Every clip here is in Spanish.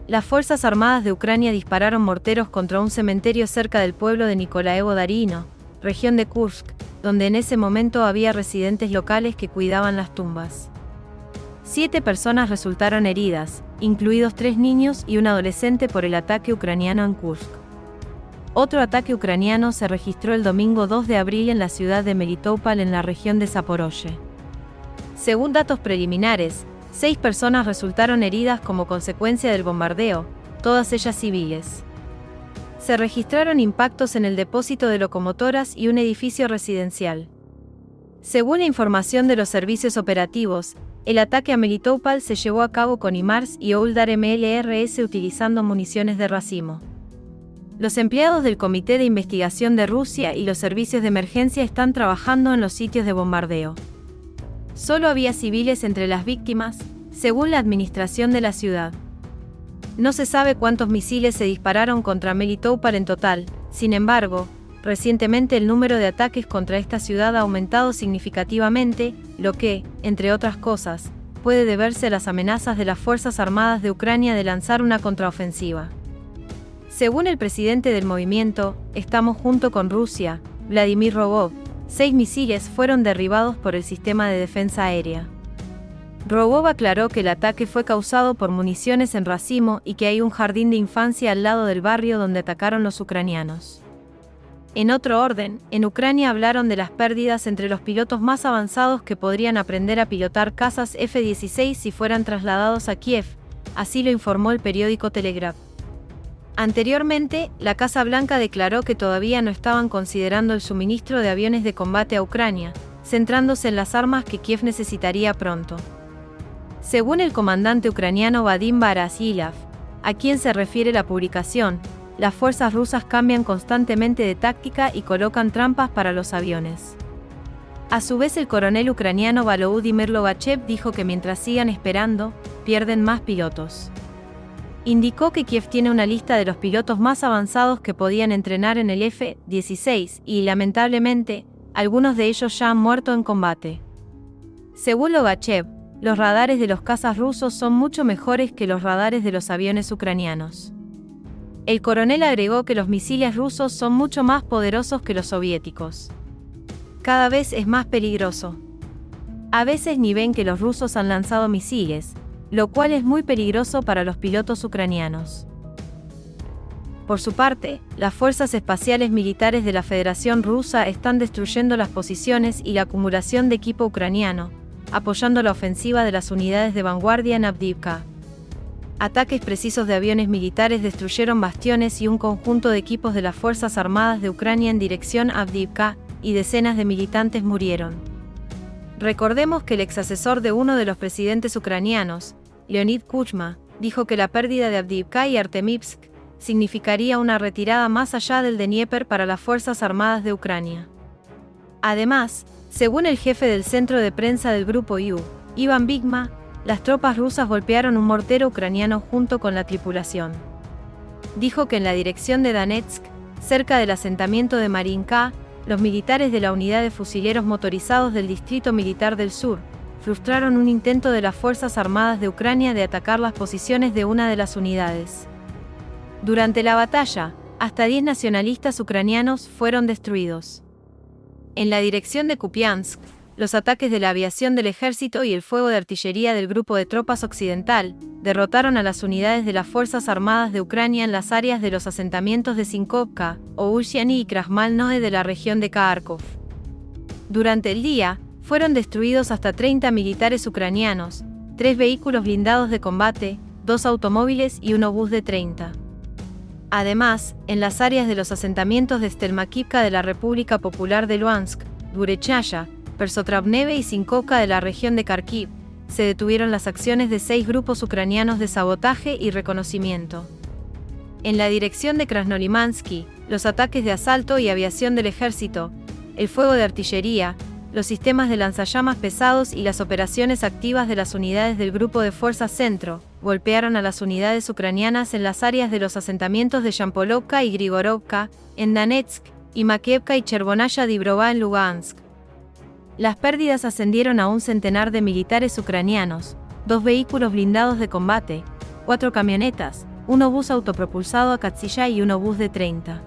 Las Fuerzas Armadas de Ucrania dispararon morteros contra un cementerio cerca del pueblo de Nikolaevo-Darino, región de Kursk, donde en ese momento había residentes locales que cuidaban las tumbas. 7 personas resultaron heridas, incluidos 3 niños y un adolescente por el ataque ucraniano en Kursk. Otro ataque ucraniano se registró el domingo 2 de abril en la ciudad de Melitopol en la región de Zaporozhye. Según datos preliminares, 6 personas resultaron heridas como consecuencia del bombardeo, todas ellas civiles. Se registraron impactos en el depósito de locomotoras y un edificio residencial. Según la información de los servicios operativos, el ataque a Melitopol se llevó a cabo con HIMARS y Oldar MLRS utilizando municiones de racimo. Los empleados del Comité de Investigación de Rusia y los servicios de emergencia están trabajando en los sitios de bombardeo. Solo había civiles entre las víctimas, según la administración de la ciudad. No se sabe cuántos misiles se dispararon contra Melitopol en total, sin embargo, recientemente el número de ataques contra esta ciudad ha aumentado significativamente, lo que, entre otras cosas, puede deberse a las amenazas de las Fuerzas Armadas de Ucrania de lanzar una contraofensiva. Según el presidente del movimiento, Estamos junto con Rusia, Vladimir Rogov, 6 misiles fueron derribados por el sistema de defensa aérea. Rogov aclaró que el ataque fue causado por municiones en racimo y que hay un jardín de infancia al lado del barrio donde atacaron los ucranianos. En otro orden, en Ucrania hablaron de las pérdidas entre los pilotos más avanzados que podrían aprender a pilotar cazas F-16 si fueran trasladados a Kiev, así lo informó el periódico Telegraph. Anteriormente, la Casa Blanca declaró que todavía no estaban considerando el suministro de aviones de combate a Ucrania, centrándose en las armas que Kiev necesitaría pronto. Según el comandante ucraniano Vadim Barasilov, a quien se refiere la publicación, las fuerzas rusas cambian constantemente de táctica y colocan trampas para los aviones. A su vez, el coronel ucraniano Volodymyr Logachev dijo que mientras sigan esperando, pierden más pilotos. Indicó que Kiev tiene una lista de los pilotos más avanzados que podían entrenar en el F-16 y, lamentablemente, algunos de ellos ya han muerto en combate. Según Logachev, los radares de los cazas rusos son mucho mejores que los radares de los aviones ucranianos. El coronel agregó que los misiles rusos son mucho más poderosos que los soviéticos. Cada vez es más peligroso. A veces ni ven que los rusos han lanzado misiles, lo cual es muy peligroso para los pilotos ucranianos. Por su parte, las fuerzas espaciales militares de la Federación Rusa están destruyendo las posiciones y la acumulación de equipo ucraniano, apoyando la ofensiva de las unidades de vanguardia en Avdiivka. Ataques precisos de aviones militares destruyeron bastiones y un conjunto de equipos de las Fuerzas Armadas de Ucrania en dirección a Avdiivka, y decenas de militantes murieron. Recordemos que el exasesor de uno de los presidentes ucranianos, Leonid Kuchma, dijo que la pérdida de Avdiivka y Artemivsk significaría una retirada más allá del Dnieper para las Fuerzas Armadas de Ucrania. Además, según el jefe del centro de prensa del grupo U, Ivan Bigma, las tropas rusas golpearon un mortero ucraniano junto con la tripulación. Dijo que en la dirección de Donetsk, cerca del asentamiento de Marinka, los militares de la unidad de fusileros motorizados del Distrito Militar del Sur frustraron un intento de las Fuerzas Armadas de Ucrania de atacar las posiciones de una de las unidades. Durante la batalla, hasta 10 nacionalistas ucranianos fueron destruidos. En la dirección de Kupiansk, los ataques de la aviación del ejército y el fuego de artillería del grupo de tropas occidental derrotaron a las unidades de las Fuerzas Armadas de Ucrania en las áreas de los asentamientos de Sinkovka, Oulsiany y Krasmalnoe de la región de Kharkov. Durante el día, fueron destruidos hasta 30 militares ucranianos, 3 vehículos blindados de combate, 2 automóviles y un obús de 30. Además, en las áreas de los asentamientos de Stelmakivka de la República Popular de Luhansk, Durechaya, Persotravneve y Sinkovka de la región de Kharkiv, se detuvieron las acciones de 6 grupos ucranianos de sabotaje y reconocimiento. En la dirección de Krasnolimansky, los ataques de asalto y aviación del ejército, el fuego de artillería, los sistemas de lanzallamas pesados y las operaciones activas de las unidades del Grupo de Fuerzas Centro, golpearon a las unidades ucranianas en las áreas de los asentamientos de Yampolovka y Grigorovka, en Donetsk, y Makievka y Chervonaya Dibrova en Lugansk. Las pérdidas ascendieron a un centenar de militares ucranianos, 2 vehículos blindados de combate, 4 camionetas, un obús autopropulsado a Katsilla y un obús de 30.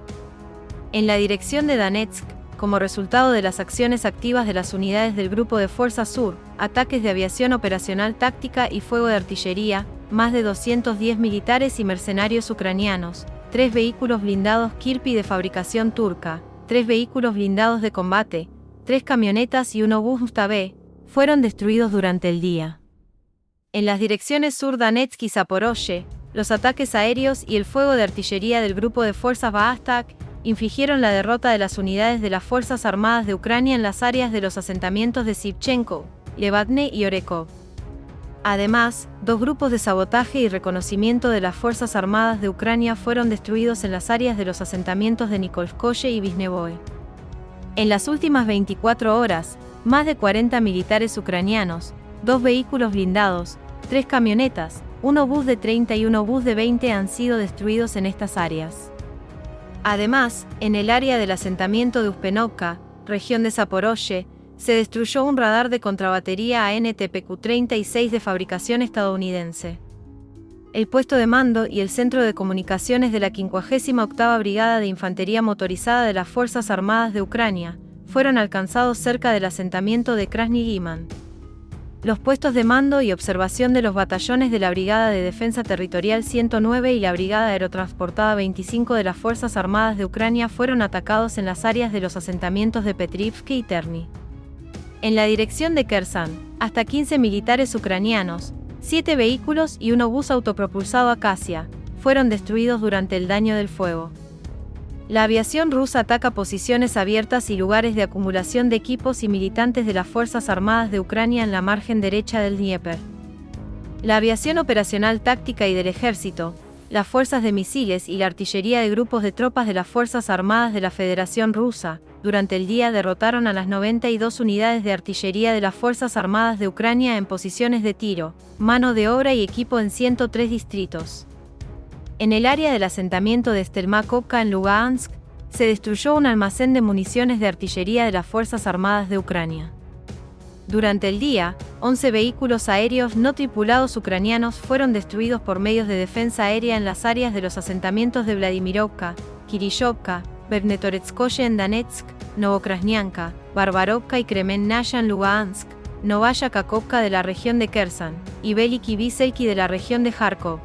En la dirección de Donetsk, como resultado de las acciones activas de las unidades del Grupo de Fuerza Sur, ataques de aviación operacional táctica y fuego de artillería, más de 210 militares y mercenarios ucranianos, 3 vehículos blindados Kirpi de fabricación turca, 3 vehículos blindados de combate, 3 camionetas y un obús Mustave, fueron destruidos durante el día. En las direcciones sur Donetsk y Zaporozhye, los ataques aéreos y el fuego de artillería del Grupo de Fuerzas Baastak infligieron la derrota de las unidades de las Fuerzas Armadas de Ucrania en las áreas de los asentamientos de Shevchenko, Levadne y Orekov. Además, 2 grupos de sabotaje y reconocimiento de las Fuerzas Armadas de Ucrania fueron destruidos en las áreas de los asentamientos de Nikolskoye y Visnevoe. En las últimas 24 horas, más de 40 militares ucranianos, 2 vehículos blindados, 3 camionetas, un obús de 30 y un obús de 20 han sido destruidos en estas áreas. Además, en el área del asentamiento de Uspenovka, región de Zaporozhye, se destruyó un radar de contrabatería AN/TPQ-36 de fabricación estadounidense. El puesto de mando y el centro de comunicaciones de la 58ª Brigada de Infantería Motorizada de las Fuerzas Armadas de Ucrania fueron alcanzados cerca del asentamiento de Krasny Liman. Los puestos de mando y observación de los batallones de la Brigada de Defensa Territorial 109 y la Brigada Aerotransportada 25 de las Fuerzas Armadas de Ucrania fueron atacados en las áreas de los asentamientos de Petrivsky y Terny. En la dirección de Kherson, hasta 15 militares ucranianos, 7 vehículos y un obús autopropulsado Acacia fueron destruidos durante el daño del fuego. La aviación rusa ataca posiciones abiertas y lugares de acumulación de equipos y militantes de las Fuerzas Armadas de Ucrania en la margen derecha del Dnieper. La aviación operacional táctica y del ejército, las fuerzas de misiles y la artillería de grupos de tropas de las Fuerzas Armadas de la Federación Rusa, durante el día derrotaron a las 92 unidades de artillería de las Fuerzas Armadas de Ucrania en posiciones de tiro, mano de obra y equipo en 103 distritos. En el área del asentamiento de Stelmakovka en Lugansk, se destruyó un almacén de municiones de artillería de las Fuerzas Armadas de Ucrania. Durante el día, 11 vehículos aéreos no tripulados ucranianos fueron destruidos por medios de defensa aérea en las áreas de los asentamientos de Vladimirovka, Kirillovka, Vernetoretskoye en Donetsk, Novokrasnyanka, Barbarovka y Kremennaya en Lugansk, Novaya Kakovka de la región de Kherson, y Veliki Biselki de la región de Kharkov.